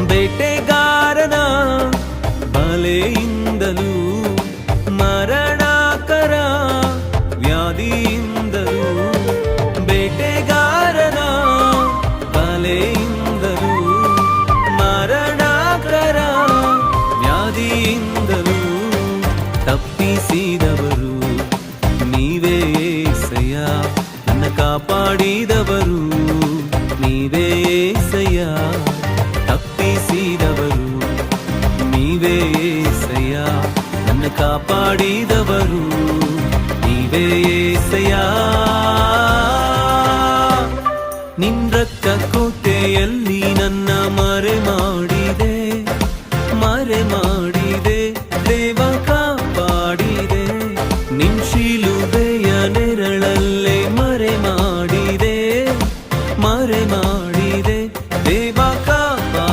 ಬೇಟೆಗಾರನ ಬಲೆಯಿಂದಲೂ ಮರಣಕರ ವ್ಯಾಧಿಯಿಂದಲೂ ಬೇಟೆಗಾರನ ಬಲೆಯಿಂದಲೂ ಮರಣಕರ ವ್ಯಾಧಿಯಿಂದಲೂ ತಪ್ಪಿಸಿದವರು ನೀವೇ ಏಸಯ್ಯ, ನನ್ನ ಕಾಪಾಡಿದವರು ನೀವೇ ಏಸಯ್ಯ. ತಪ್ಪಿಸಿದವರು ನೀವೇ ಏಸಯ್ಯ, ನನ್ನ ಕಾಪಾಡಿದವರು ನೀವೇ